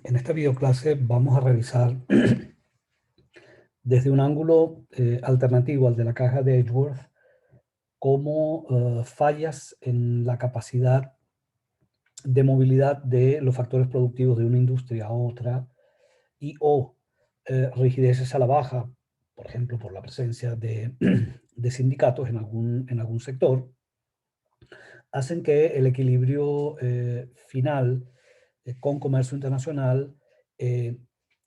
En esta videoclase vamos a revisar desde un ángulo alternativo al de la caja de Edgeworth cómo fallas en la capacidad de movilidad de los factores productivos de una industria a otra y o rigideces a la baja, por ejemplo, por la presencia de, de sindicatos en algún sector, hacen que el equilibrio final con comercio internacional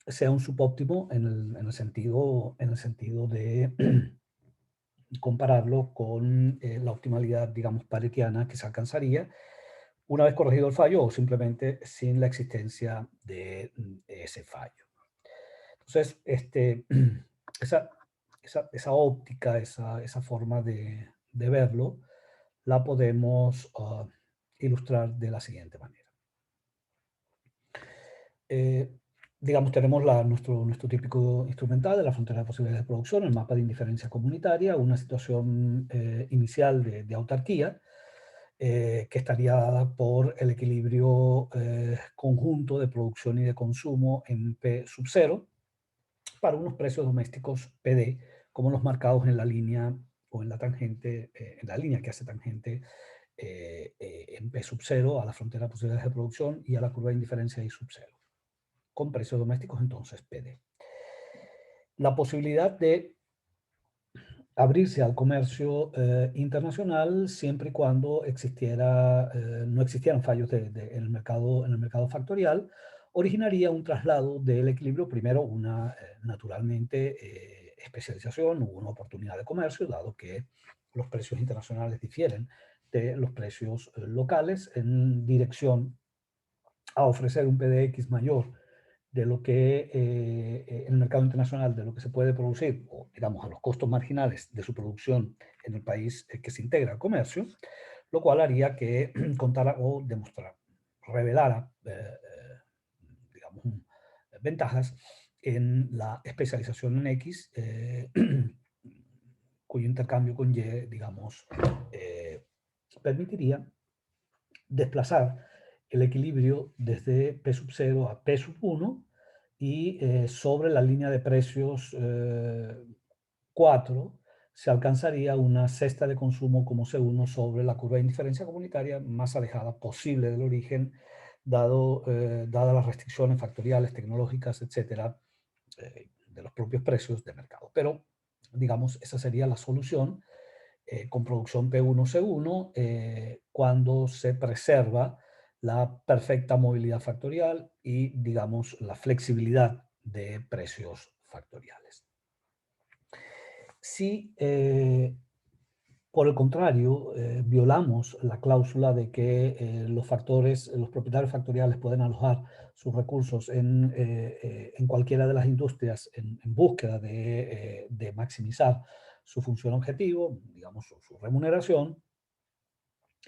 sea un subóptimo en el sentido de compararlo con la optimalidad, digamos, paretiana que se alcanzaría una vez corregido el fallo o simplemente sin la existencia de ese fallo. Entonces, esa, esa óptica, esa forma de verlo, la podemos ilustrar de la siguiente manera. Digamos, tenemos nuestro típico instrumental de la frontera de posibilidades de producción, el mapa de indiferencia comunitaria, una situación inicial de autarquía, que estaría dada por el equilibrio conjunto de producción y de consumo en P sub 0 para unos precios domésticos PD, como los marcados en la línea o en la tangente, en la línea que hace tangente en P sub 0 a la frontera de posibilidades de producción y a la curva de indiferencia I sub 0 con precios domésticos entonces PD. La posibilidad de abrirse al comercio internacional siempre y cuando no existieran fallos en el mercado factorial, originaría un traslado del equilibrio, primero una naturalmente especialización o una oportunidad de comercio, dado que los precios internacionales difieren de los precios locales en dirección a ofrecer un PDX mayor de lo que en el mercado internacional, de lo que se puede producir, o digamos a los costos marginales de su producción en el país que se integra al comercio, lo cual haría que contara o demostrara, revelara, digamos, ventajas en la especialización en X, cuyo intercambio con Y, digamos, permitiría desplazar el equilibrio desde P sub 0 a P sub 1 y sobre la línea de precios 4 se alcanzaría una cesta de consumo como C1 sobre la curva de indiferencia comunitaria más alejada posible del origen, dadas las restricciones factoriales, tecnológicas, etcétera, de los propios precios de mercado. Pero, digamos, esa sería la solución con producción P1C1 cuando se preserva la perfecta movilidad factorial y, digamos, la flexibilidad de precios factoriales. Si, por el contrario, violamos la cláusula de que los propietarios factoriales pueden alojar sus recursos en cualquiera de las industrias en búsqueda de maximizar su función objetivo, digamos, su remuneración,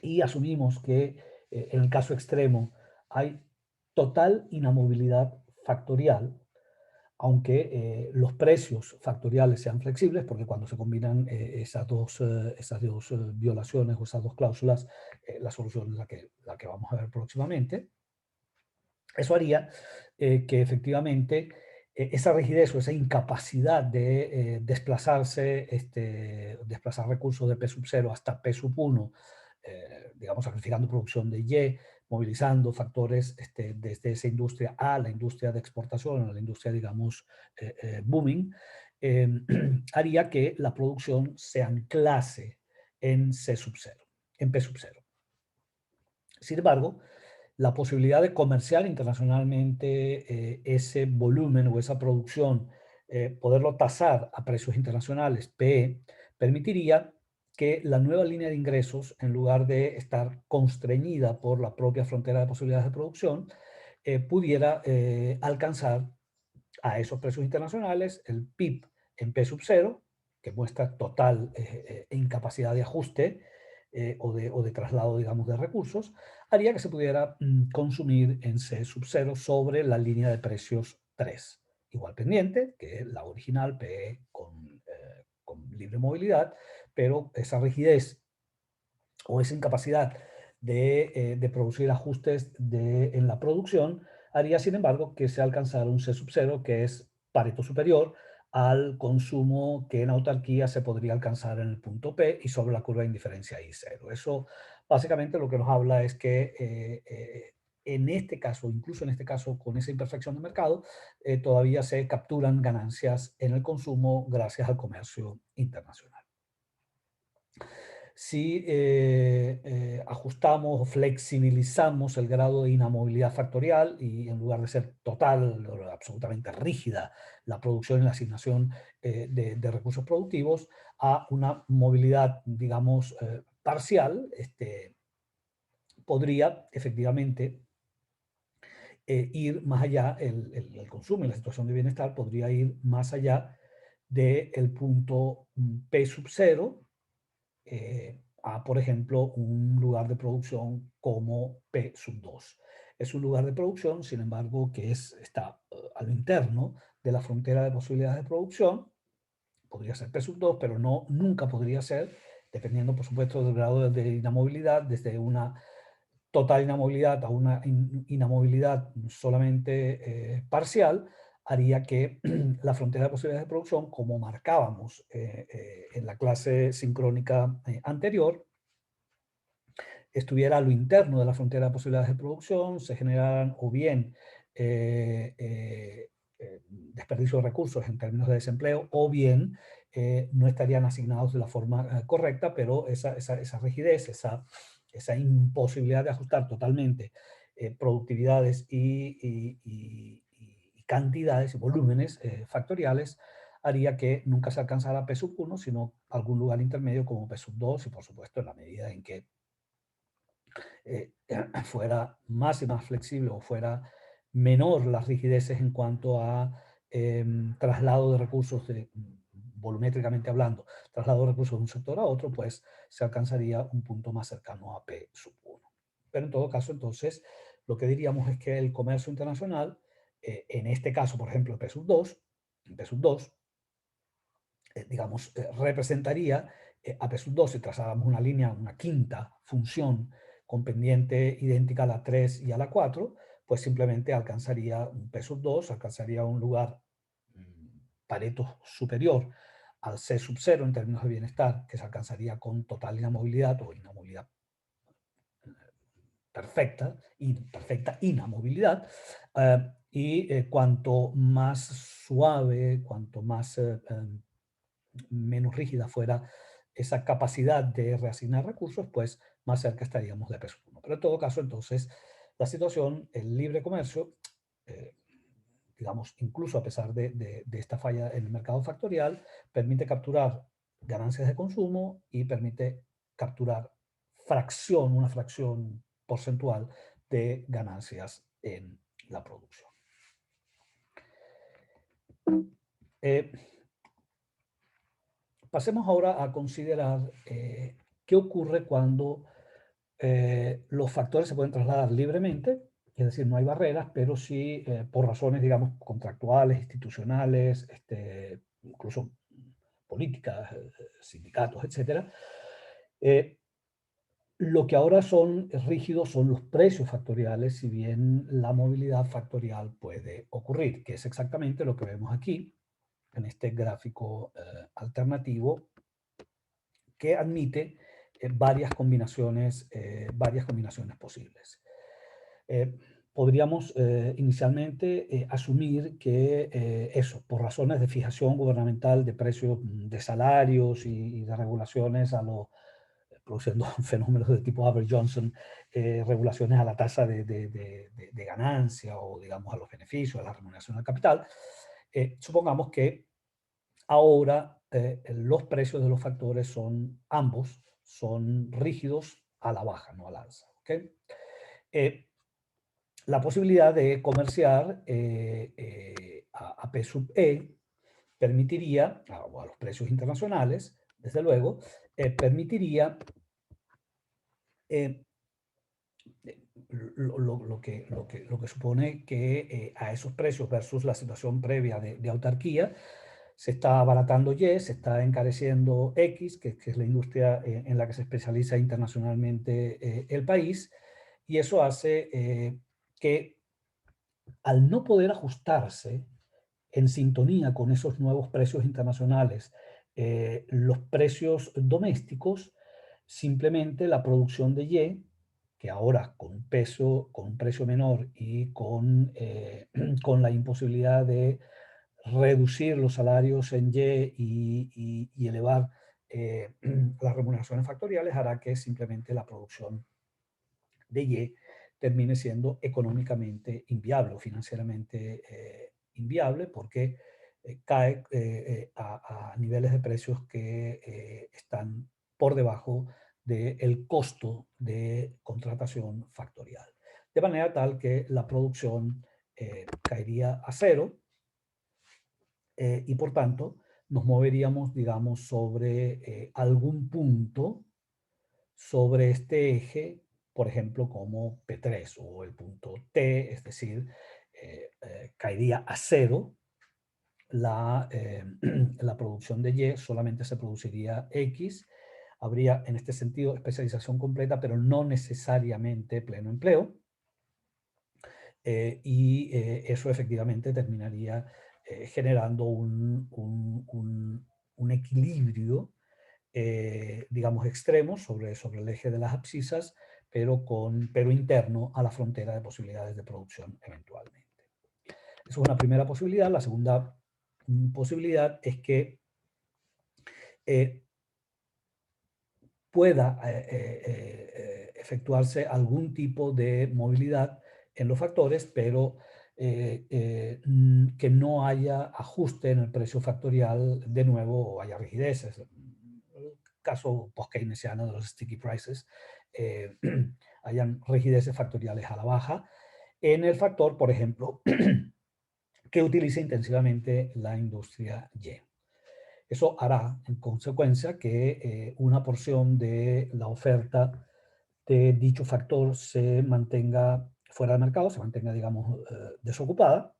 y asumimos que en el caso extremo hay total inamovilidad factorial, aunque los precios factoriales sean flexibles, porque cuando se combinan esas dos violaciones o esas dos cláusulas, la solución es la que vamos a ver próximamente. Eso haría que efectivamente esa rigidez o esa incapacidad de desplazar recursos de P sub 0 hasta P sub 1, digamos, sacrificando producción de Y, movilizando factores desde esa industria a la industria de exportación, a la industria, digamos, booming, haría que la producción se anclase en C sub 0, en P sub 0. Sin embargo, la posibilidad de comerciar internacionalmente ese volumen o esa producción, poderlo tasar a precios internacionales, PE, permitiría que la nueva línea de ingresos, en lugar de estar constreñida por la propia frontera de posibilidades de producción, pudiera alcanzar a esos precios internacionales el PIB en P sub 0, que muestra total incapacidad de ajuste o de traslado, digamos, de recursos, haría que se pudiera consumir en C sub 0 sobre la línea de precios 3. Igual pendiente que la original PE con libre movilidad, pero esa rigidez o esa incapacidad de producir ajustes en la producción haría, sin embargo, que se alcanzara un C sub 0, que es Pareto superior al consumo que en autarquía se podría alcanzar en el punto P y sobre la curva de indiferencia I0. Eso básicamente lo que nos habla es que en este caso, incluso en este caso con esa imperfección de mercado, todavía se capturan ganancias en el consumo gracias al comercio internacional. Si ajustamos o flexibilizamos el grado de inamovilidad factorial y en lugar de ser total o absolutamente rígida la producción y la asignación de recursos productivos a una movilidad, digamos, parcial, podría efectivamente ir más allá, el consumo y la situación de bienestar podría ir más allá del punto P sub 0, a, por ejemplo, un lugar de producción como P sub 2. Es un lugar de producción, sin embargo, que está a lo interno de la frontera de posibilidades de producción. Podría ser P sub 2, pero nunca podría ser, dependiendo, por supuesto, del grado de inamovilidad, desde una total inamovilidad a una inamovilidad solamente parcial, haría que la frontera de posibilidades de producción, como marcábamos en la clase sincrónica anterior, estuviera a lo interno de la frontera de posibilidades de producción, se generaran o bien desperdicio de recursos en términos de desempleo, o bien no estarían asignados de la forma correcta, pero esa rigidez, esa imposibilidad de ajustar totalmente productividades y cantidades y volúmenes factoriales haría que nunca se alcanzara P sub 1, sino algún lugar intermedio como P sub 2 y por supuesto en la medida en que fuera más y más flexible o fuera menor las rigideces en cuanto a traslado de recursos, volumétricamente hablando, traslado de recursos de un sector a otro, pues se alcanzaría un punto más cercano a P sub 1. Pero en todo caso, entonces, lo que diríamos es que el comercio internacional, en este caso, por ejemplo, P sub 2, P sub 2 digamos, representaría a P sub 2, si trazáramos una línea, una quinta función con pendiente idéntica a la 3 y a la 4, pues simplemente alcanzaría un P sub 2, alcanzaría un lugar Pareto superior al C sub 0 en términos de bienestar, que se alcanzaría con total inamovilidad o inamovilidad perfecta, perfecta inamovilidad, y cuanto más suave, cuanto más menos rígida fuera esa capacidad de reasignar recursos, pues más cerca estaríamos de peso 1. Pero en todo caso, entonces, la situación, el libre comercio, eh, digamos, incluso a pesar de esta falla en el mercado factorial, permite capturar ganancias de consumo y permite capturar una fracción porcentual de ganancias en la producción. Pasemos ahora a considerar qué ocurre cuando los factores se pueden trasladar libremente, es decir, no hay barreras, pero sí por razones, digamos, contractuales, institucionales, incluso políticas, sindicatos, etc. Lo que ahora son rígidos son los precios factoriales, si bien la movilidad factorial puede ocurrir, que es exactamente lo que vemos aquí en este gráfico alternativo que admite varias combinaciones posibles. Podríamos inicialmente asumir que eso, por razones de fijación gubernamental de precios de salarios y de regulaciones produciendo fenómenos de tipo Haber-Johnson, regulaciones a la tasa de ganancia o, digamos, a los beneficios, a la remuneración del capital, supongamos que ahora los precios de los factores ambos son rígidos a la baja, no al alza. ¿Okay? La posibilidad de comerciar a P sub E permitiría, o a los precios internacionales, desde luego, permitiría lo que supone que a esos precios versus la situación previa de autarquía, se está abaratando Y, se está encareciendo X, que es la industria en la que se especializa internacionalmente el país, y eso hace que al no poder ajustarse en sintonía con esos nuevos precios internacionales, los precios domésticos, simplemente la producción de Y, que ahora con un precio menor y con la imposibilidad de reducir los salarios en Y y elevar las remuneraciones factoriales, hará que simplemente la producción de Y termine siendo económicamente inviable o financieramente inviable porque cae a niveles de precios que están por debajo del costo de contratación factorial. De manera tal que la producción caería a cero y por tanto nos moveríamos, digamos, sobre algún punto sobre este eje, por ejemplo, como P3 o el punto T, es decir, caería a cero la producción de Y, solamente se produciría X. Habría en este sentido especialización completa, pero no necesariamente pleno empleo. Eso efectivamente terminaría generando un equilibrio digamos, extremos sobre el eje de las abscisas, pero interno a la frontera de posibilidades de producción eventualmente. Esa es una primera posibilidad. La segunda posibilidad es que eh, pueda efectuarse algún tipo de movilidad en los factores, pero que no haya ajuste en el precio factorial de nuevo o haya rigideces. El caso post-keynesiano de los sticky prices, hayan rigideces factoriales a la baja en el factor, por ejemplo, que utiliza intensivamente la industria Y. Eso hará, en consecuencia, que una porción de la oferta de dicho factor se mantenga fuera del mercado, se mantenga, digamos, desocupada,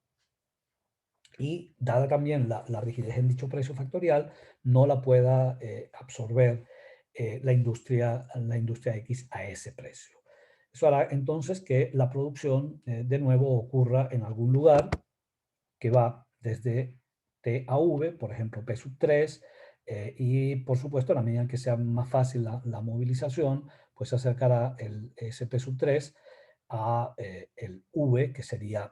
y dada también la rigidez en dicho precio factorial, no la pueda absorber la industria X a ese precio. Eso hará entonces que la producción de nuevo ocurra en algún lugar que va desde T a V, por ejemplo, P sub 3, y por supuesto, a la medida que sea más fácil la movilización, pues se acercará ese P sub 3 a el V, que sería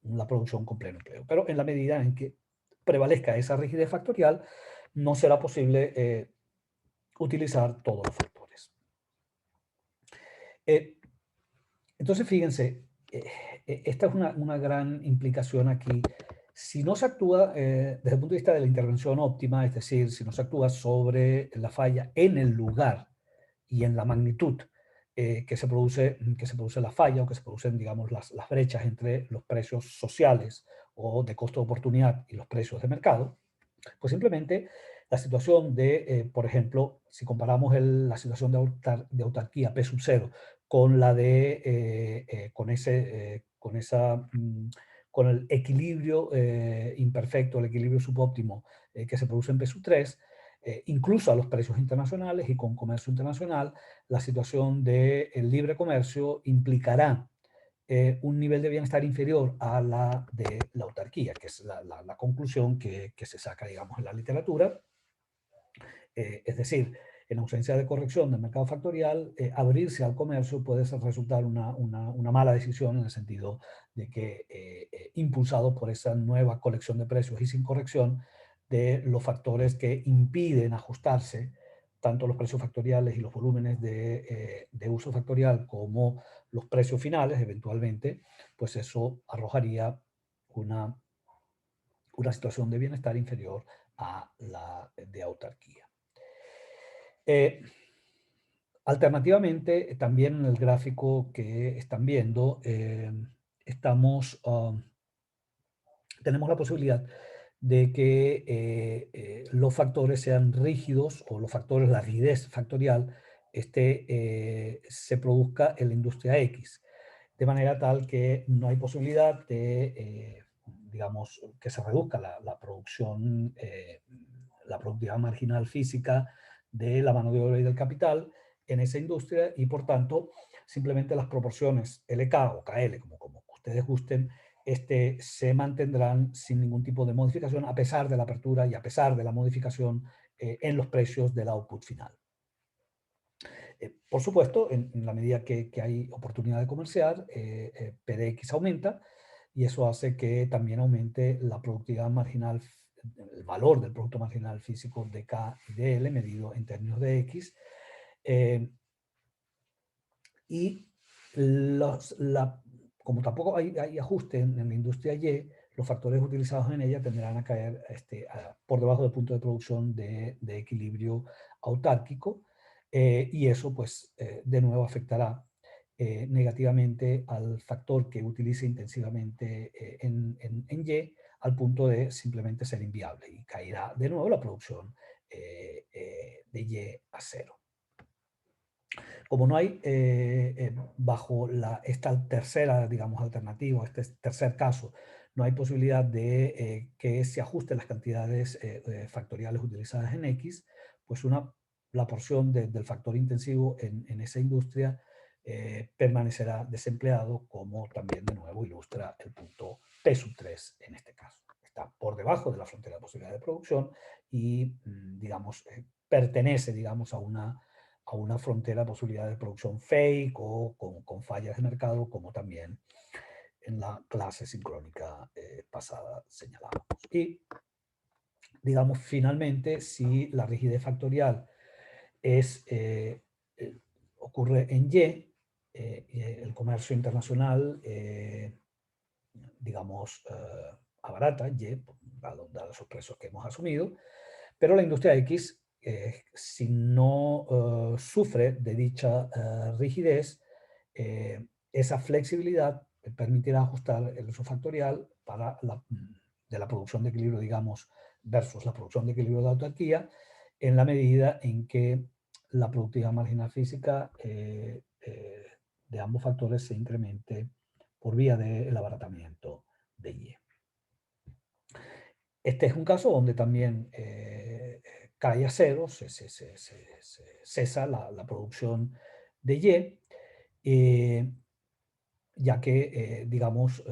la producción con pleno empleo. Pero en la medida en que prevalezca esa rigidez factorial, no será posible utilizar todos los factores. Entonces, fíjense, esta es una gran implicación aquí. Si no se actúa desde el punto de vista de la intervención óptima, es decir, si no se actúa sobre la falla en el lugar y en la magnitud que se produce la falla o que se producen, digamos, las brechas entre los precios sociales o de costo de oportunidad y los precios de mercado, pues simplemente la situación de, por ejemplo, si comparamos la situación de autarquía P sub 0 con la de, con el equilibrio imperfecto, el equilibrio subóptimo que se produce en P sub 3, incluso a los precios internacionales y con comercio internacional, la situación del libre comercio implicará un nivel de bienestar inferior a la de la autarquía, que es la conclusión que se saca, digamos, en la literatura. Es decir, en ausencia de corrección del mercado factorial, abrirse al comercio puede resultar una mala decisión en el sentido de que, impulsado por esa nueva colección de precios y sin corrección de los factores que impiden ajustarse, tanto los precios factoriales y los volúmenes de uso factorial como los precios finales, eventualmente, pues eso arrojaría una, una situación de bienestar inferior a la de autarquía. Alternativamente, también en el gráfico que están viendo, tenemos la posibilidad de que los factores sean rígidos o los factores, la rigidez factorial, se produzca en la industria X, de manera tal que no hay posibilidad de, digamos, que se reduzca la producción, la productividad marginal física de la mano de obra y del capital en esa industria y por tanto simplemente las proporciones LK o KL, como ustedes gusten, se mantendrán sin ningún tipo de modificación a pesar de la apertura y a pesar de la modificación en los precios del output final. Por supuesto, en la medida que hay oportunidad de comerciar, PDX aumenta y eso hace que también aumente la productividad marginal, el valor del producto marginal físico de K y de L medido en términos de X. Y como tampoco hay ajuste en la industria Y, los factores utilizados en ella tenderán a caer por debajo del punto de producción de equilibrio autárquico, y eso pues de nuevo afectará negativamente al factor que utilice intensivamente en Y, al punto de simplemente ser inviable, y caerá de nuevo la producción de Y a cero. Como no hay, bajo esta tercera, digamos, alternativa, este tercer caso, no hay posibilidad de que se ajusten las cantidades factoriales utilizadas en X, pues la porción del factor intensivo en esa industria permanecerá desempleado, como también de nuevo ilustra el punto P3 en este caso. Está por debajo de la frontera de posibilidad de producción y, digamos, pertenece, digamos, a una frontera de posibilidad de producción fake o con fallas de mercado, como también en la clase sincrónica pasada señalábamos. Y, digamos, finalmente, si la rigidez factorial ocurre en Y, el comercio internacional, digamos, abarata Y, dados los precios que hemos asumido, pero la industria X, si no sufre de dicha rigidez, esa flexibilidad permitirá ajustar el uso factorial de la producción de equilibrio, digamos, versus la producción de equilibrio de autarquía, en la medida en que la productividad marginal física de ambos factores se incremente por vía del abaratamiento de Y. Este es un caso donde también cae a cero, se cesa la producción de Y, ya que, digamos,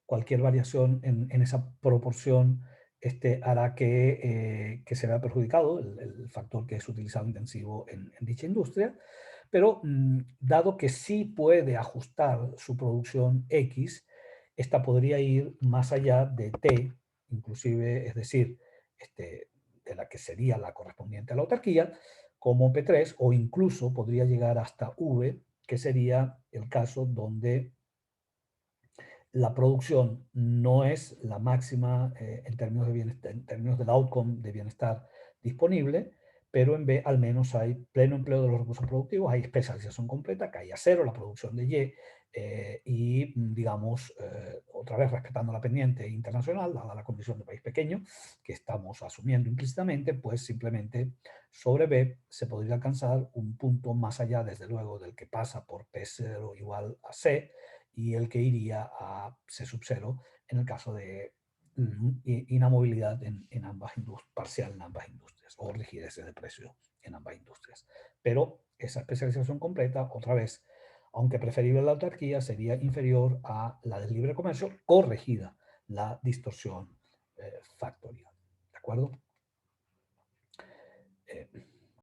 cualquier variación en esa proporción hará que se vea perjudicado el factor que es utilizado intensivo en dicha industria, pero dado que sí puede ajustar su producción X, esta podría ir más allá de T, inclusive, es decir, de la que sería la correspondiente a la autarquía, como P3, o incluso podría llegar hasta V, que sería el caso donde la producción no es la máxima en términos de bienestar, en términos del outcome de bienestar disponible, pero en B al menos hay pleno empleo de los recursos productivos, hay especialización completa, cae a cero la producción de Y, y digamos, otra vez respetando la pendiente internacional, dada la condición de país pequeño, que estamos asumiendo implícitamente, pues simplemente sobre B se podría alcanzar un punto más allá, desde luego, del que pasa por P0 igual a C, y el que iría a C sub 0 en el caso de inamovilidad en ambas parcial en ambas industrias, o rigideces de precio en ambas industrias. Pero esa especialización completa, otra vez, aunque preferible la autarquía, sería inferior a la del libre comercio, corregida la distorsión factorial. ¿De acuerdo?